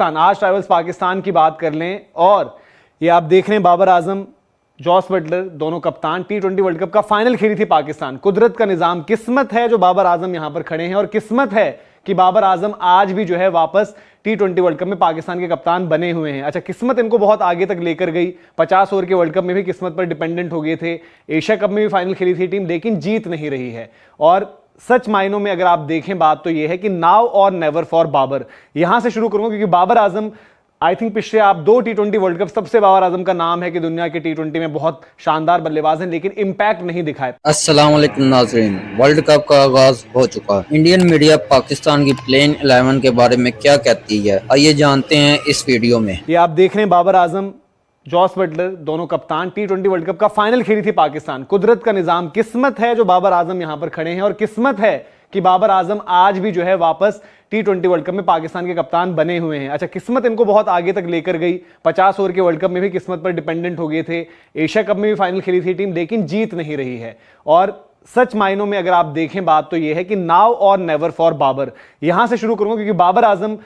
आज ट्राइवल्स पाकिस्तान की बात कर लें और ये आप देख रहे हैं बाबर आजम, जॉस बटलर दोनों कप्तान T20 वर्ल्ड कप का फाइनल खेली थी पाकिस्तान। कुदरत का निजाम, किस्मत है जो बाबर आजम यहां पर खड़े हैं और किस्मत है कि बाबर आजम आज भी जो है वापस T20 वर्ल्ड कप में पाकिस्तान के कप्तान बने हुए हैं। अच्छा, किस्मत इनको बहुत आगे तक लेकर गई। 50 ओवर के वर्ल्ड कप में भी किस्मत पर डिपेंडेंट हो गए थे। एशिया कप में भी फाइनल खेली थी टीम, लेकिन जीत नहीं रही है। और सच मायनों में अगर आप देखें बात तो यह है कि नाउ और नेवर फॉर बाबर। यहां से शुरू करूंगा क्योंकि बाबर आजम आई थिंक पिछले आप 2 T20 वर्ल्ड कप सबसे बाबर आजम का नाम है कि दुनिया के T20 में बहुत शानदार बल्लेबाज हैं, लेकिन इंपैक्ट नहीं दिखाए। अस्सलाम वालेकुम नाज़रीन, वर्ल्ड कप का आगाज हो चुका है। इंडियन मीडिया पाकिस्तान की प्लेइंग 11 के बारे में क्या कहती है, आइए जानते हैं इस वीडियो में। ये आप देख रहे हैं बाबर आजम, जॉस बटलर दोनों कप्तान T20 वर्ल्ड कप का फाइनल खेली थी पाकिस्तान। कुदरत का निजाम, किस्मत है जो बाबर आजम यहां पर खड़े हैं और किस्मत है कि बाबर आजम आज भी जो है वापस T20 वर्ल्ड कप में पाकिस्तान के कप्तान बने हुए हैं। अच्छा, किस्मत इनको बहुत आगे तक लेकर गई। 50 ओवर के वर्ल्ड कप में भी किस्मत पर डिपेंडेंट हो गए थे। एशिया कप में भी फाइनल खेली थी टीम, लेकिन जीत नहीं रही है। और सच मायनों में अगर आप देखें बात तो यह है कि नाउ और नेवर फॉर बाबर। यहां से शुरू करूंगा क्योंकि बाबर आजम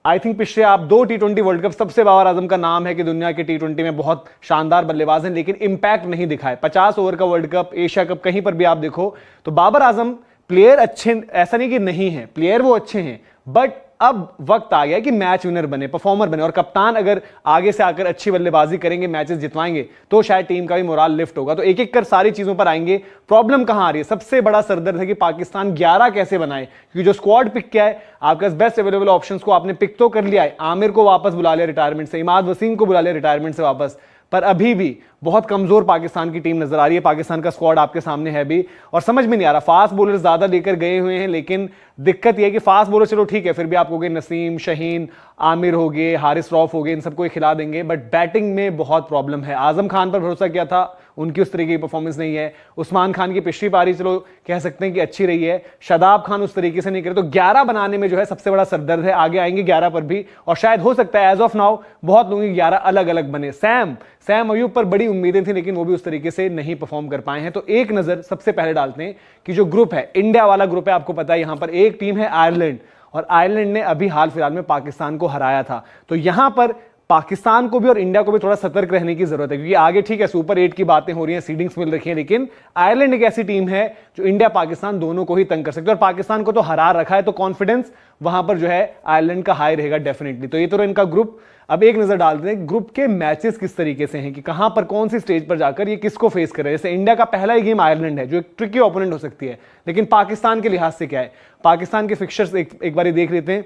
आई थिंक पिछले आप 2 T20 वर्ल्ड कप सबसे बाबर आजम का नाम है कि दुनिया के T20 में बहुत शानदार बल्लेबाज हैं, लेकिन इंपैक्ट नहीं दिखाए। 50 ओवर का वर्ल्ड कप, एशिया कप, कहीं पर भी आप देखो तो बाबर आजम प्लेयर अच्छे, ऐसा नहीं कि नहीं है, प्लेयर वो अच्छे हैं, बट अब वक्त आ गया कि मैच विनर बने, परफॉर्मर बने। और कप्तान अगर आगे से आकर अच्छी बल्लेबाजी करेंगे, मैचेस जितवाएंगे, तो शायद टीम का भी मोराल लिफ्ट होगा। तो एक एक कर सारी चीजों पर आएंगे। प्रॉब्लम कहां आ रही है? सबसे बड़ा सरदर्द है कि पाकिस्तान 11 कैसे बनाए, क्योंकि जो स्क्वाड पिक किया है, आपके बेस्ट अवेलेबल ऑप्शंस को आपने पिक तो कर लिया है। आमिर को वापस बुला लिया रिटायरमेंट से, इमाद वसीम को बुला लिया रिटायरमेंट से वापस, पर अभी भी बहुत कमजोर पाकिस्तान की टीम नजर आ रही है। पाकिस्तान का स्क्वाड आपके सामने है भी, और समझ में नहीं आ रहा। फास्ट बॉलर ज्यादा लेकर गए हुए हैं, लेकिन दिक्कत यह है कि फास्ट बॉलर चलो ठीक है, फिर भी आप कहोगे नसीम, शहीन, आमिर हो गए, हारिस रौफ हो गए, इन सबको खिला देंगे, बट बैटिंग में बहुत प्रॉब्लम है। आजम खान पर भरोसा किया था, उनकी उस तरीके की परफॉर्मेंस नहीं है। उस्मान खान की पिछली पारी चलो कह सकते हैं कि अच्छी रही है, शादाब खान उस तरीके से नहीं करे। तो 11 बनाने में जो है सबसे बड़ा सरदर्द है। आगे आएंगे 11 पर भी, और शायद हो सकता है एज ऑफ नाउ बहुत लोगों की 11 अलग अलग बने। सैम अयूब पर बड़ी उम्मीदें थी, लेकिन वो भी उस तरीके से नहीं परफॉर्म कर पाए हैं। तो एक नजर सबसे पहले डालते हैं कि जो ग्रुप है, इंडिया वाला ग्रुप है, आपको पता है यहां पर एक टीम है आयरलैंड, और आयरलैंड ने अभी हाल फिलहाल में पाकिस्तान को हराया था। तो यहां पर पाकिस्तान को भी और इंडिया को भी थोड़ा सतर्क रहने की जरूरत है, क्योंकि आगे ठीक है सुपर 8 की बातें हो रही हैं, सीडिंग्स मिल रखी हैं, लेकिन आयरलैंड एक ऐसी टीम है जो इंडिया पाकिस्तान दोनों को ही तंग कर सकती है। और पाकिस्तान को तो हरा रखा है, तो कॉन्फिडेंस वहां पर जो है आयरलैंड का हाई रहेगा डेफिनेटली। तो ये तो इनका ग्रुप। अब एक नजर डालते हैं ग्रुप के मैचेस किस तरीके से हैं, कि कहां पर कौन सी स्टेज पर जाकर ये किसको फेस कर रहे हैं। जैसे इंडिया का पहला ही गेम आयरलैंड है, जो एक ट्रिकी ओपोनेंट हो सकती है, लेकिन पाकिस्तान के लिहाज से क्या है, पाकिस्तान के फिक्चर्स एक बार देख लेते हैं।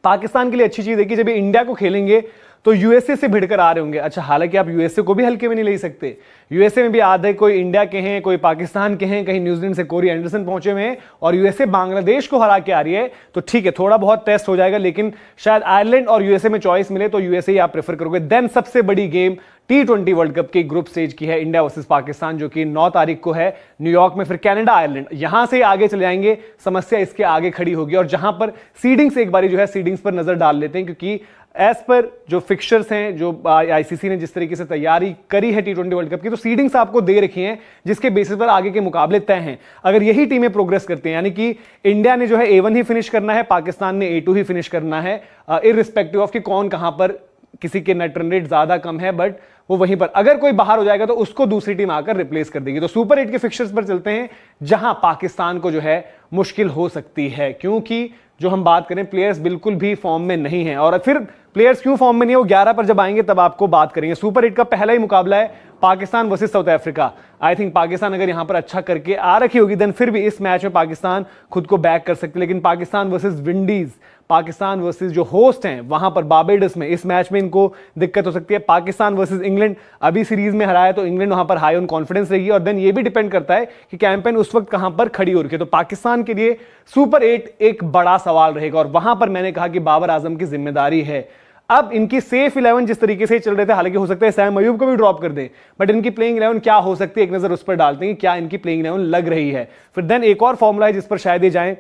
पाकिस्तान के लिए अच्छी चीज है कि जब इंडिया को खेलेंगे तो यूएसए से भिड़कर आ रहे होंगे। अच्छा, हालांकि आप यूएसए को भी हल्के में नहीं ले सकते। यूएसए में भी आधे कोई इंडिया के हैं, कोई पाकिस्तान के हैं, कहीं न्यूजीलैंड से कोरी एंडरसन पहुंचे हुए हैं, और यूएसए बांग्लादेश को हरा के आ रही है। तो ठीक है, थोड़ा बहुत टेस्ट हो जाएगा, लेकिन शायद आयरलैंड और यूएसए में चॉइस मिले तो यूएसए ही आप प्रेफर करोगे। देन सबसे बड़ी गेम T20 वर्ल्ड कप की ग्रुप स्टेज की है, इंडिया वर्सेस पाकिस्तान, जो कि 9 तारीख को है न्यूयॉर्क में। फिर कनाडा, आयरलैंड, यहां से आगे चले जाएंगे, समस्या इसके आगे खड़ी होगी। और जहां पर सीडिंग्स, एक बारी जो है सीडिंग्स पर नजर डाल लेते हैं, क्योंकि एज पर जो फिक्चर्स हैं, जो आईसीसी ने जिस तरीके से तैयारी करी है T20 वर्ल्ड कप की, तो सीडिंग्स आपको दे रखी हैं जिसके बेसिस पर आगे के मुकाबले तय हैं। अगर यही टीमें प्रोग्रेस करती हैं, यानी कि इंडिया ने जो है A1 ही फिनिश करना है, पाकिस्तान ने A2 ही फिनिश करना है, इररिस्पेक्टिव ऑफ कि कौन कहां पर, किसी के नेट रन रेट ज्यादा कम है, बट वो वहीं पर अगर कोई बाहर हो जाएगा तो उसको दूसरी टीम आकर रिप्लेस कर देगी। तो सुपर 8 के फिक्चर्स पर चलते हैं, जहां पाकिस्तान को जो है मुश्किल हो सकती है, क्योंकि जो हम बात करें, प्लेयर्स बिल्कुल भी फॉर्म में नहीं है। और फिर प्लेयर्स क्यों फॉर्म में नहीं है, वो 11 पर जब आएंगे तब आपको बात करेंगे। सुपर 8 का पहला ही मुकाबला है Pakistan versus south Africa. I think Pakistan अगर यहां पर अच्छा करके आ रखी होगी, देन फिर भी इस मैच में पाकिस्तान खुद को बैक कर सकती है। लेकिन Pakistan versus Windies, Pakistan versus जो होस्ट हैं वहां पर बारबेडस में, इस मैच में इनको दिक्कत हो सकती है। पाकिस्तान वर्सेस इंग्लैंड, अभी सीरीज में हराया तो इंग्लैंड वहां पर हाई ऑन कॉन्फिडेंस रहेगी। और देन ये भी डिपेंड करता है कि कैंपेन उस वक्त कहां पर खड़ी हो रही है। तो पाकिस्तान के लिए सुपर 8 एक बड़ा सवाल रहेगा, और वहां पर मैंने कहा कि बाबर आजम की जिम्मेदारी है। अब इनकी सेफ 11 जिस तरीके से चल रहे थे, हालांकि हो सकता है सैम अयूब को भी ड्रॉप कर दे, बट इनकी प्लेइंग 11 क्या हो सकती है, एक नजर उस पर डालते हैं, क्या इनकी प्लेइंग 11 लग रही है। फिर देन एक और फॉर्मूला है जिस पर शायद ये जाएं,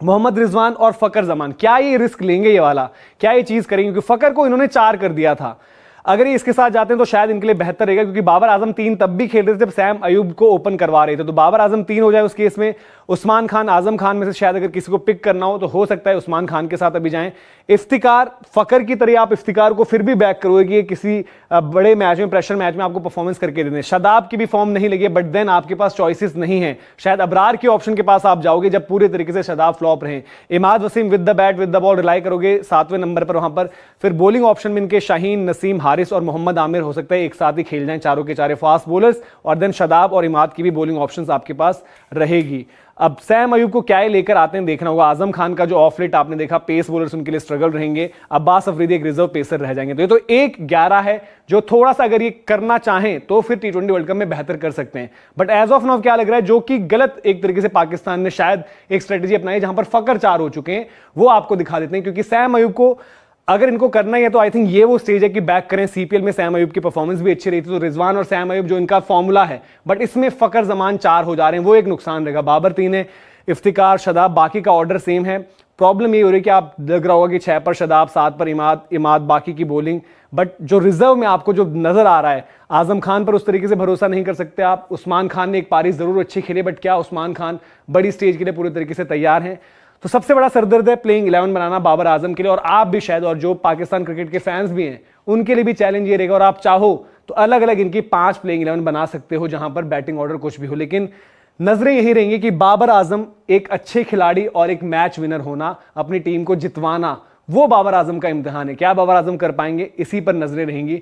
मोहम्मद रिजवान और फकर जमान। क्या ये रिस्क लेंगे, ये वाला क्या ये चीज करेंगे, क्योंकि फकर को इन्होंने 4 कर दिया था। अगर ये इसके साथ जाते हैं तो शायद इनके लिए बेहतर रहेगा, क्योंकि बाबर आजम 3 तब भी खेल रहे थे जब सैम अयूब को ओपन करवा रहे थे। तो बाबर आजम 3 हो जाए उस केस में। उस्मान खान, आजम खान में से शायद अगर किसी को पिक करना हो तो हो सकता है उस्मान खान के साथ अभी जाएं। इफ्तिकार फकर की तरह आप इफ्तिकार को फिर भी बैक करोगे कि ये किसी बड़े मैच में, प्रेशर मैच में आपको परफॉर्मेंस करके देने। शादाब की भी फॉर्म नहीं लगी, बट देन आपके पास चॉइसेस नहीं है। शायद अबरार के ऑप्शन के पास आप जाओगे जब पूरे तरीके से शादाब फ्लॉप रहे। Imad Wasim with the bat with the ball rely करोगे 7वें नंबर पर वहां पर। फिर बॉलिंग ऑप्शन में इनके शाहीन, नसीम, हारिस और मोहम्मद आमिर हो सकता है एक साथ ही खेल जाएं, चारों के चारे फास्ट बॉलर्स, और देन शादाब और इमाद की भी बॉलिंग ऑप्शंस आपके पास रहेगी। अब सैम अयूब को क्या ही लेकर आते हैं देखना होगा। आजम खान का जो ऑफ लेट आपने देखा, पेस बॉलर्स उनके लिए स्ट्रगल रहेंगे। अब्बास अफरीदी एक रिजर्व पेसर रह जाएंगे। तो ये तो 1-11 है जो थोड़ा सा अगर ये करना चाहें तो फिर टी20 वर्ल्ड कप में बेहतर कर सकते हैं। बट एज ऑफ नाउ क्या लग रहा है, जो कि गलत एक तरीके से पाकिस्तान ने शायद एक स्ट्रेटेजी अपनाई जहां पर फकर 4 हो चुके हैं, वो आपको दिखा देते हैं। क्योंकि सैम अयूब को अगर इनको करना ही है तो आई थिंक ये वो स्टेज है कि बैक करें। सीपीएल में सैम अयूब की परफॉर्मेंस भी अच्छी रही थी, तो रिजवान और सैम अयूब जो इनका फॉर्मूला है, बट इसमें फकर जमान 4 हो जा रहे हैं, वो एक नुकसान रहेगा। बाबर 3 है, इफ्तिकार, शादाब, बाकी का ऑर्डर सेम है। प्रॉब्लम ये हो रही है कि आप लग रहा होगा कि 6 पर शादाब, 7 पर इमाद, बाकी की बॉलिंग, बट जो रिजर्व में आपको जो नजर आ रहा है, आजम खान पर उस तरीके से भरोसा नहीं कर सकते आप। उस्मान खान ने एक पारी जरूर अच्छी खेली, बट क्या उस्मान खान बड़ी स्टेज के लिए पूरे तरीके से तैयार हैं? तो सबसे बड़ा सरदर्द है प्लेइंग 11 बनाना बाबर आजम के लिए, और आप भी शायद, और जो पाकिस्तान क्रिकेट के फैंस भी हैं उनके लिए भी चैलेंज ये रहेगा। और आप चाहो तो अलग अलग इनकी 5 प्लेइंग 11 बना सकते हो जहां पर बैटिंग ऑर्डर कुछ भी हो, लेकिन नजरें यही रहेंगी कि बाबर आजम एक अच्छे खिलाड़ी और एक मैच विनर होना, अपनी टीम को जितवाना, वो बाबर आजम का इम्तिहान है। क्या बाबर आजम कर पाएंगे, इसी पर नजरें रहेंगी।